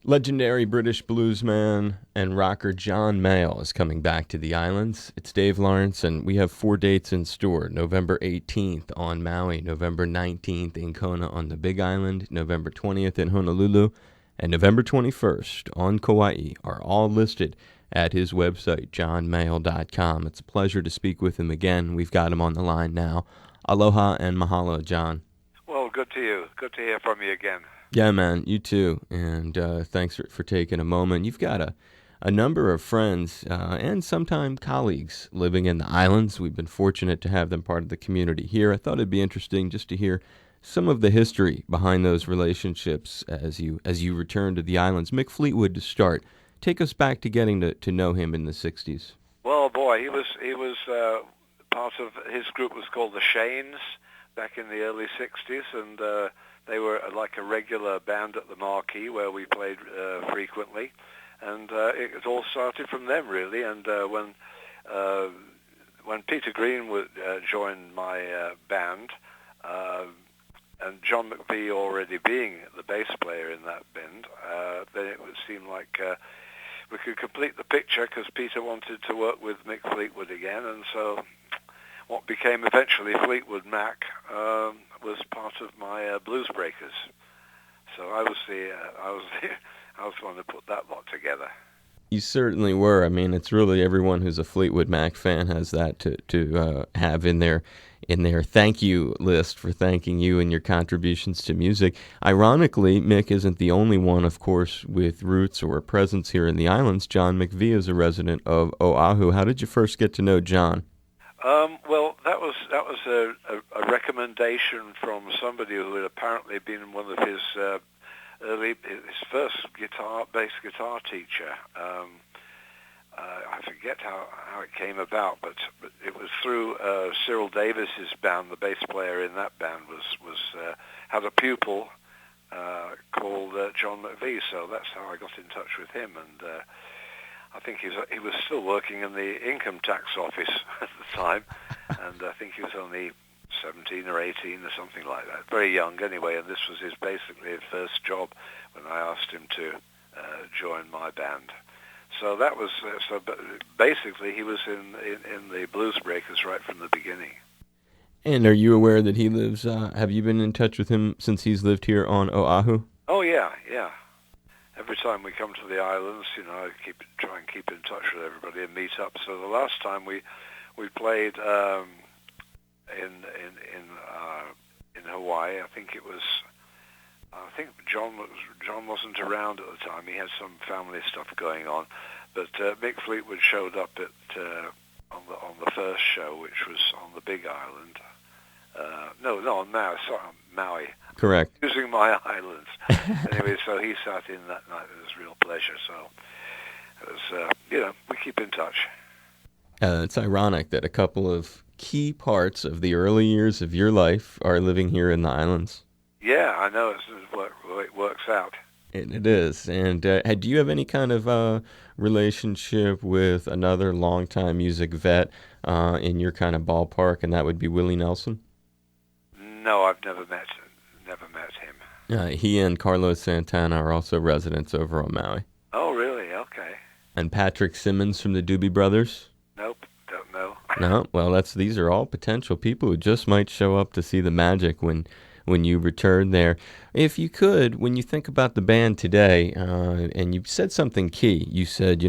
Legendary British bluesman and rocker John Mayall is coming back to the islands. It's Dave Lawrence, and we have 4 dates in store. November 18th on Maui, November 19th in Kona on the Big Island, November 20th in Honolulu, and November 21st on Kauai are all listed at his website, johnmayall.com. It's a pleasure to speak with him again. We've got him on the line now. Aloha and mahalo, John. Well, good to you. Good to hear from you again. Yeah, man, you too. And thanks for taking a moment. You've got a number of friends and sometimes colleagues living in the islands. We've been fortunate to have them part of the community here. I thought it'd be interesting just to hear some of the history behind those relationships as you return to the islands. Mick Fleetwood to start. Take us back to getting to know him in the 60s. Well, boy, he was part of his group was called the Shanes back in the early 60s, and they were like a regular band at the Marquee where we played frequently, and it all started from them really. And when Peter Greenwood joined my band, and John McVie already being the bass player in that band, then it would seem like we could complete the picture because Peter wanted to work with Mick Fleetwood again, and so what became eventually Fleetwood Mac was part of my Blues Breakers. So I was the one to put that lot together. You certainly were. I mean, it's really everyone who's a Fleetwood Mac fan has that to have in their thank you list for thanking you and your contributions to music. Ironically, Mick isn't the only one, of course, with roots or a presence here in the islands. John McVie is a resident of Oahu. How did you first get to know John? Well, that was a recommendation from somebody who had apparently been one of his first bass guitar teacher. I forget how it came about, but it was through Cyril Davis's band. The bass player in that band had a pupil called John McVie, so that's how I got in touch with him. And I think he was still working in the income tax office at the time, and I think he was only 17 or 18 or something like that. Very young anyway, and this was basically his first job when I asked him to join my band. So that was but basically he was in the Blues Breakers right from the beginning. And are you aware that he lives? Have you been in touch with him since he's lived here on Oahu? Oh yeah. Every time we come to the islands, I try and keep in touch with everybody and meet up. So the last time we played in Hawaii, I think John wasn't around at the time. He had some family stuff going on, but Mick Fleetwood showed up on the first show, which was on the Big Island. On Maui. Sorry, Maui. Correct. Using my islands. Anyway, so he sat in that night. It was a real pleasure. So it was, we keep in touch. It's ironic that a couple of key parts of the early years of your life are living here in the islands. Yeah, I know. It works out. It is. And do you have any kind of relationship with another longtime music vet in your kind of ballpark, and that would be Willie Nelson? No, I've never met him. He and Carlos Santana are also residents over on Maui. Oh, really? Okay. And Patrick Simmons from the Doobie Brothers? Nope, don't know. No? Well, these are all potential people who just might show up to see the magic when you return there. If you could, when you think about the band today, and you said something key, you said,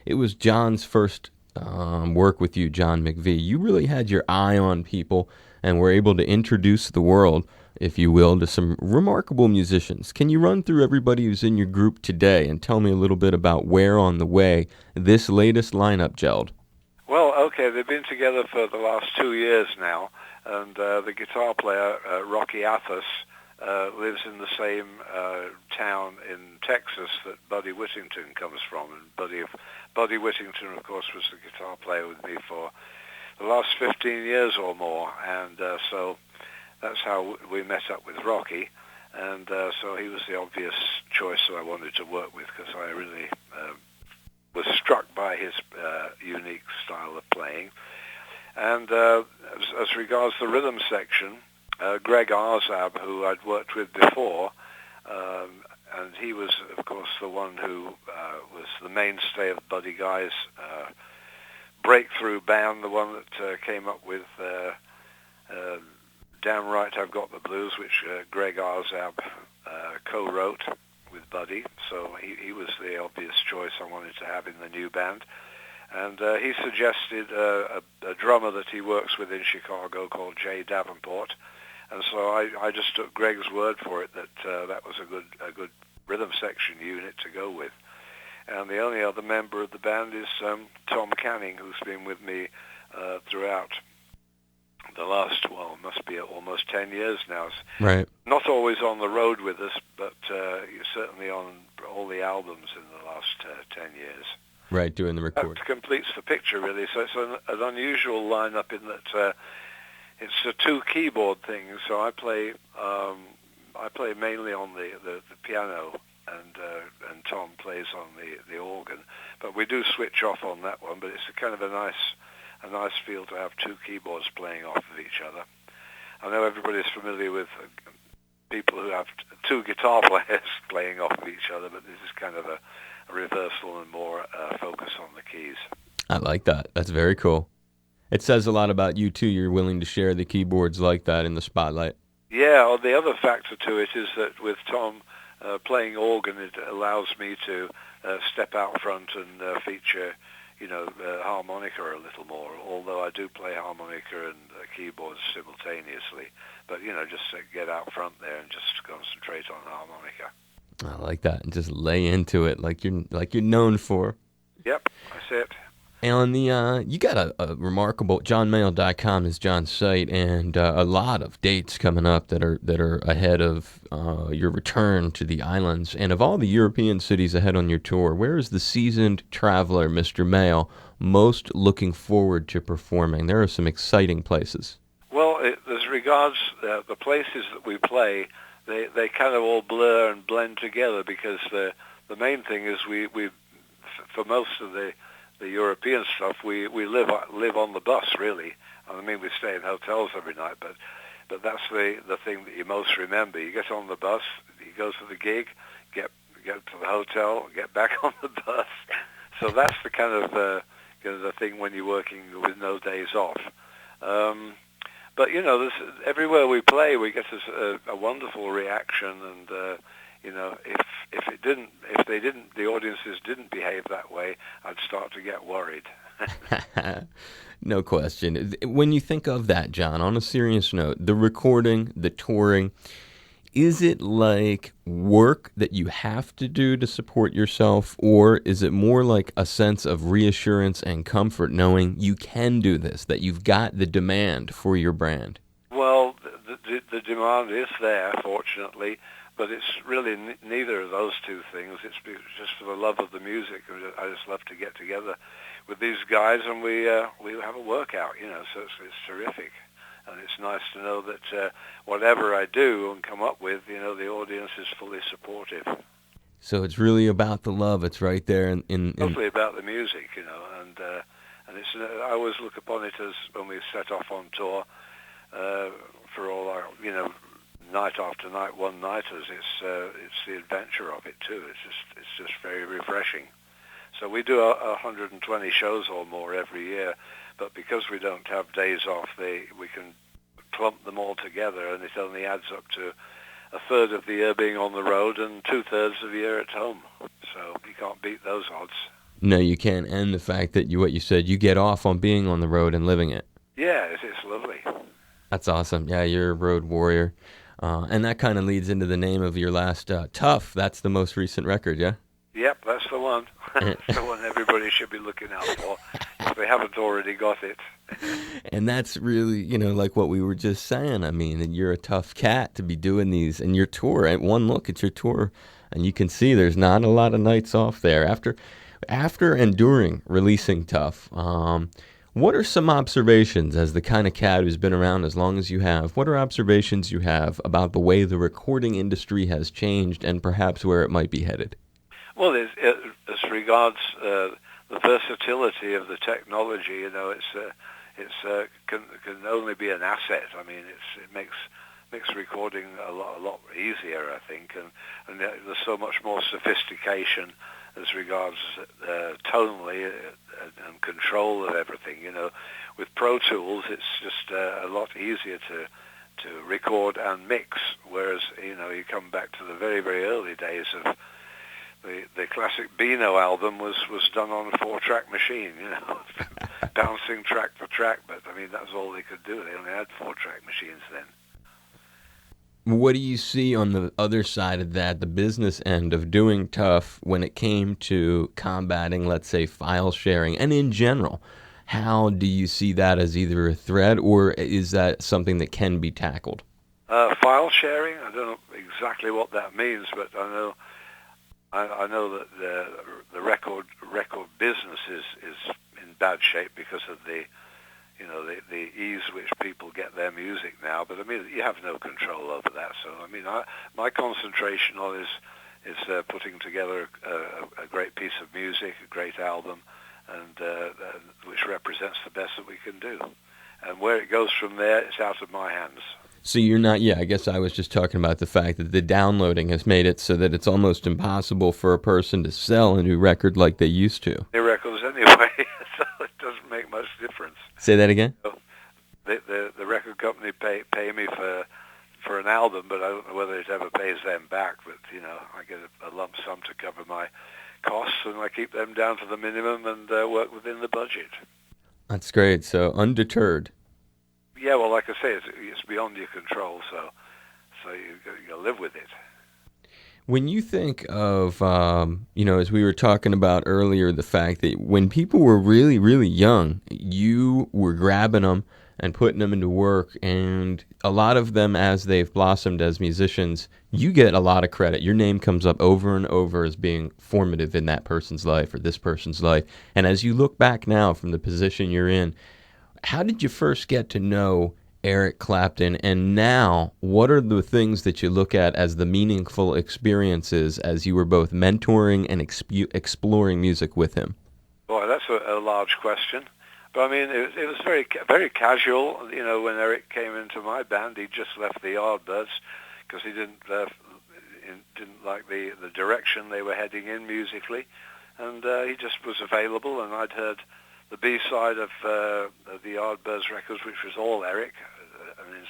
it was John's first work with you, John McVie. You really had your eye on people and were able to introduce the world, if you will, to some remarkable musicians. Can you run through everybody who's in your group today and tell me a little bit about where on the way this latest lineup gelled? Well, okay, they've been together for the last 2 years now, and the guitar player, Rocky Athos, lives in the same town in Texas that Buddy Whittington comes from. And Buddy Whittington, of course, was the guitar player with me for the last 15 years or more, and so that's how we met up with Rocky, and so he was the obvious choice that I wanted to work with because I really was struck by his unique style of playing. And as regards the rhythm section, Greg Arzab, who I'd worked with before, and he was, of course, the one who was the mainstay of Buddy Guy's breakthrough band, the one that came up with Damn Right I've Got the Blues, which Greg Arzab co-wrote with Buddy. So he was the obvious choice I wanted to have in the new band. And he suggested a drummer that he works with in Chicago called Jay Davenport. And so I just took Greg's word for it that that was a good rhythm section unit to go with. And the only other member of the band is Tom Canning, who's been with me throughout the last, well, must be almost 10 years now. Right. Not always on the road with us, but certainly on all the albums in the last 10 years. Right, doing the recording. That completes the picture, really. So it's an unusual lineup in that it's a two keyboard thing. So I play mainly on the piano, and Tom plays on the organ. But we do switch off on that one. But it's a kind of a nice feel to have two keyboards playing off of each other. I know everybody's familiar with people who have two guitar players playing off of each other, but this is kind of a reversal and more focus on the keys. I like that. That's very cool. It says a lot about you, too. You're willing to share the keyboards like that in the spotlight. Yeah, well, the other factor to it is that with Tom playing organ, it allows me to step out front and feature, harmonica a little more, although I do play harmonica and keyboards simultaneously. But, just to get out front there and just concentrate on harmonica. I like that, and just lay into it like you're known for. Yep, that's it. And on the you got a remarkable JohnMayall.com is John's site, and a lot of dates coming up that are ahead of your return to the islands. And of all the European cities ahead on your tour, where is the seasoned traveler, Mr. Mayall, most looking forward to performing? There are some exciting places. Well, as regards the places that we play, they kind of all blur and blend together because the main thing is we for most of the European stuff we live on the bus, really. I mean, we stay in hotels every night, but that's the thing that you most remember. You get on the bus, you go to the gig, get to the hotel, get back on the bus. So that's the kind of the thing when you're working with no days off. But everywhere we play, we get a wonderful reaction, and if the audiences didn't behave that way, I'd start to get worried. No question. When you think of that, John, on a serious note, the recording, the touring, is it like work that you have to do to support yourself, or is it more like a sense of reassurance and comfort knowing you can do this, that you've got the demand for your brand? Well, the demand is there, fortunately, but it's really neither of those two things. It's just for the love of the music. I just love to get together with these guys, and we have a workout, so it's terrific. And it's nice to know that whatever I do and come up with, the audience is fully supportive. So it's really about the love. It's right there in Mostly about the music, and it's. I always look upon it as when we set off on tour for all our, night after night, one-nighters. It's the adventure of it too. It's just very refreshing. So we do 120 shows or more every year. But because we don't have days off, we can clump them all together, and it only adds up to a third of the year being on the road and 2/3 of the year at home. So you can't beat those odds. No, you can't. And the fact that what you said, you get off on being on the road and living it. Yeah, it's lovely. That's awesome. Yeah, you're a road warrior. And that kind of leads into the name of your last Tough. That's the most recent record, yeah? Yep, that's the one. That's the one everybody should be looking out for if they haven't already got it. And that's really, like what we were just saying. I mean, you're a tough cat to be doing these. And your tour, at one look at your tour, and you can see there's not a lot of nights off there. After and during releasing Tough, what are some observations, as the kind of cat who's been around as long as you have, what are observations you have about the way the recording industry has changed and perhaps where it might be headed? Well, as regards the versatility of the technology, it can only be an asset. I mean, it makes makes recording a lot easier, I think, and there's so much more sophistication as regards tonally and control of everything. With Pro Tools, it's just a lot easier to record and mix, whereas you come back to the very, very early days of the classic Beano album was done on a 4-track machine, bouncing track for track, but I mean that was all they could do. They only had 4-track machines then. What do you see on the other side of that, the business end of doing tough when it came to combating, let's say, file sharing, and in general? How do you see that as either a threat, or is that something that can be tackled? File sharing, I don't know exactly what that means, but I know that the record business is in bad shape because of the ease which people get their music now. But I mean, you have no control over that. So I mean, my concentration on is putting together a great piece of music, a great album, and which represents the best that we can do. And where it goes from there, it's out of my hands. So you're not, I guess I was just talking about the fact that the downloading has made it so that it's almost impossible for a person to sell a new record like they used to. New records anyway, so it doesn't make much difference. Say that again? The record company pay me for an album, but I don't know whether it ever pays them back. But I get a lump sum to cover my costs, and I keep them down to the minimum and work within the budget. That's great. So undeterred. Yeah, well, like I say, it's beyond your control, so you live with it. When you think of, as we were talking about earlier, the fact that when people were really, really young, you were grabbing them and putting them into work, and a lot of them, as they've blossomed as musicians, you get a lot of credit. Your name comes up over and over as being formative in that person's life or this person's life. And as you look back now from the position you're in, how did you first get to know Eric Clapton, and now what are the things that you look at as the meaningful experiences as you were both mentoring and exploring music with him? Boy, that's a large question. But I mean, it was very, very casual. When Eric came into my band, he just left the Yardbirds because he didn't like the direction they were heading in musically, and he just was available. And I'd heard the B-side of the Yardbirds records, which was all Eric,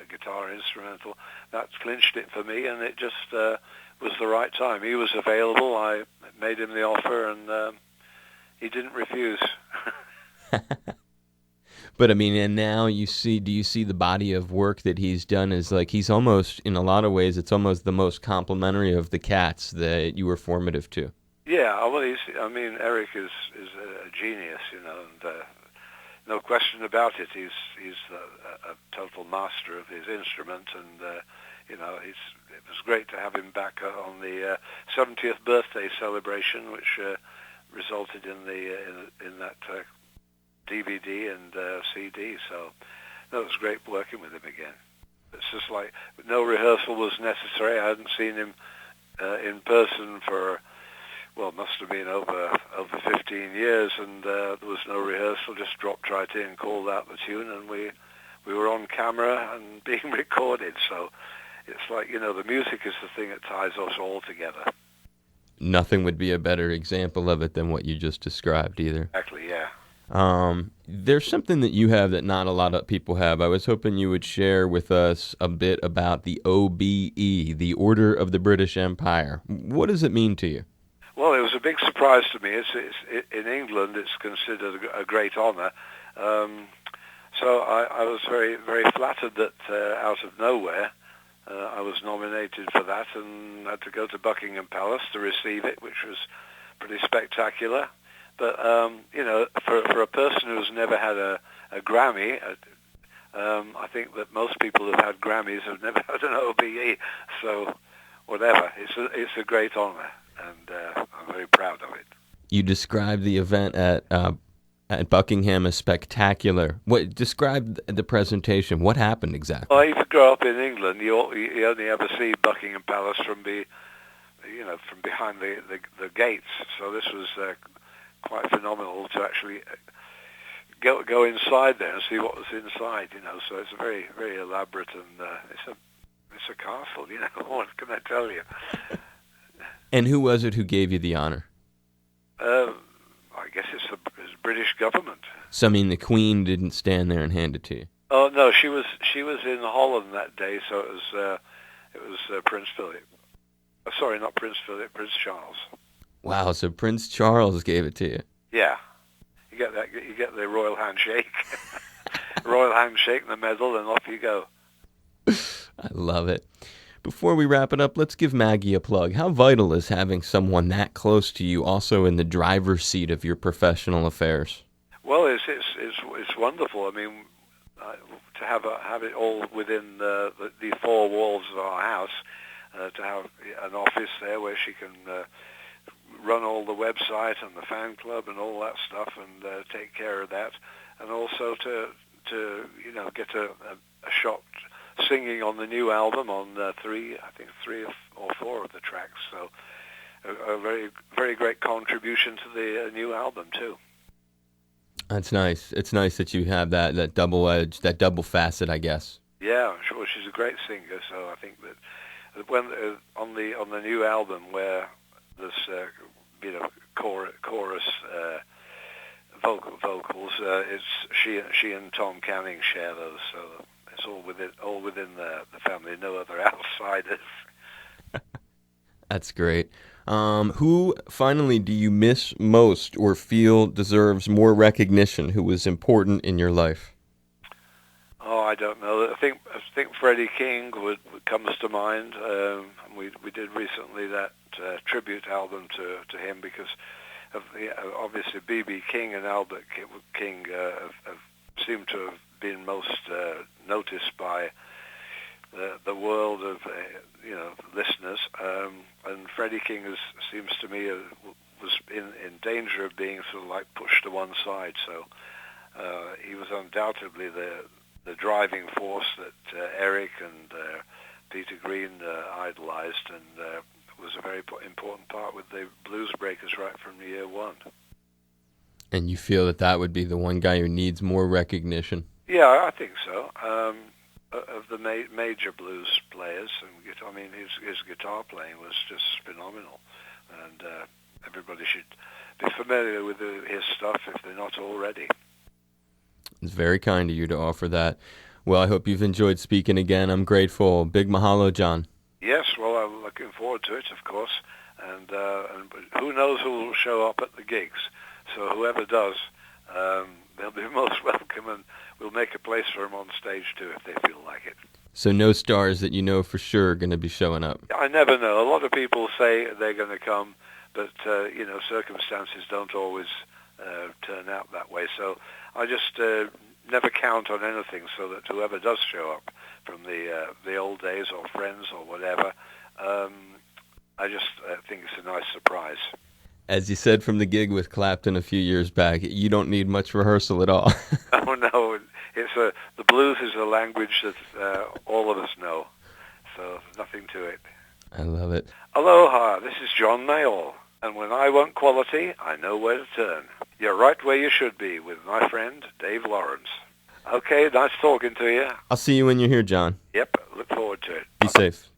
a guitar instrumental. That clinched it for me, and it just was the right time. He was available. I made him the offer, and he didn't refuse. But I mean, and now do you see the body of work that he's done is like he's almost, in a lot of ways, it's almost the most complimentary of the cats that you were formative to. Yeah, well, Eric is a genius, and no question about it. He's a total master of his instrument, and it was great to have him back on the 70th birthday celebration, which resulted in that DVD and CD. So it was great working with him again. It's just like no rehearsal was necessary. I hadn't seen him in person for, well, must have been over 15 years, and there was no rehearsal. Just dropped right in, called out the tune, and we were on camera and being recorded. So it's like, the music is the thing that ties us all together. Nothing would be a better example of it than what you just described either. Exactly, yeah. There's something that you have that not a lot of people have. I was hoping you would share with us a bit about the OBE, the Order of the British Empire. What does it mean to you? Well, it was a big surprise to me. It's in England, it's considered a great honor. So I was very, very flattered that out of nowhere I was nominated for that, and had to go to Buckingham Palace to receive it, which was pretty spectacular. But, for a person who's never had a Grammy, I think that most people who've had Grammys have never had an OBE. So, whatever, it's a great honor, and I'm very proud of it. You described the event at Buckingham as spectacular. Describe the presentation. What happened exactly? Well, if you grow up in England, you only ever see Buckingham Palace from behind the gates. So this was quite phenomenal to actually go inside there and see what was inside. So it's a very, very elaborate, and it's a It's a castle, what can I tell you? And who was it who gave you the honor? I guess it's the British government. So, I mean, the Queen didn't stand there and hand it to you. Oh no, she was in Holland that day, so it was Prince Philip. Sorry, not Prince Philip, Prince Charles. Wow, so Prince Charles gave it to you. Yeah, you get that. You get the royal handshake, royal handshake, and the medal, and off you go. I love it. Before we wrap it up, let's give Maggie a plug. How vital is having someone that close to you also in the driver's seat of your professional affairs? Well, it's wonderful. I mean, to have it all within the four walls of our house, to have an office there where she can run all the website and the fan club and all that stuff, and take care of that, and also to get a shot singing on the new album on three or four of the tracks. So a very, very great contribution to the new album too. That's nice. It's nice that you have that double edge, that double facet, I guess. Yeah, I'm sure she's a great singer. So I think that when on the new album where there's chorus vocals, it's she and Tom Canning share those. So it's all within the family. No other outsiders. That's great. Who, finally, do you miss most or feel deserves more recognition, who was important in your life? Oh, I don't know. I think Freddie King comes to mind. We did recently that tribute album to him because of obviously B.B. King and Albert King have seemed to have been most noticed by the world of listeners, and Freddie King seems to me was in danger of being sort of like pushed to one side. So he was undoubtedly the driving force that Eric and Peter Green idolized, and was a very important part with the Blues Breakers right from year one. And you feel that would be the one guy who needs more recognition? Yeah, I think so. Of the major blues players, I mean, his guitar playing was just phenomenal, and everybody should be familiar with his stuff if they're not already. It's very kind of you to offer that. Well, I hope you've enjoyed speaking again. I'm grateful. Big mahalo, John. Yes, well, I'm looking forward to it, of course, and who knows who will show up at the gigs. So whoever does, they'll be most welcome, and we'll make a place for them on stage too if they feel like it. So no stars that you know for sure are going to be showing up? I never know. A lot of people say they're going to come, but circumstances don't always turn out that way. So I just never count on anything, so that whoever does show up from the old days or friends or whatever, I just think it's a nice surprise. As you said from the gig with Clapton a few years back, you don't need much rehearsal at all. Oh no, the blues is a language that all of us know, so there's nothing to it. I love it. Aloha, this is John Mayall, and when I want quality, I know where to turn. You're right where you should be with my friend Dave Lawrence. Okay, nice talking to you. I'll see you when you're here, John. Yep, look forward to it. Be safe.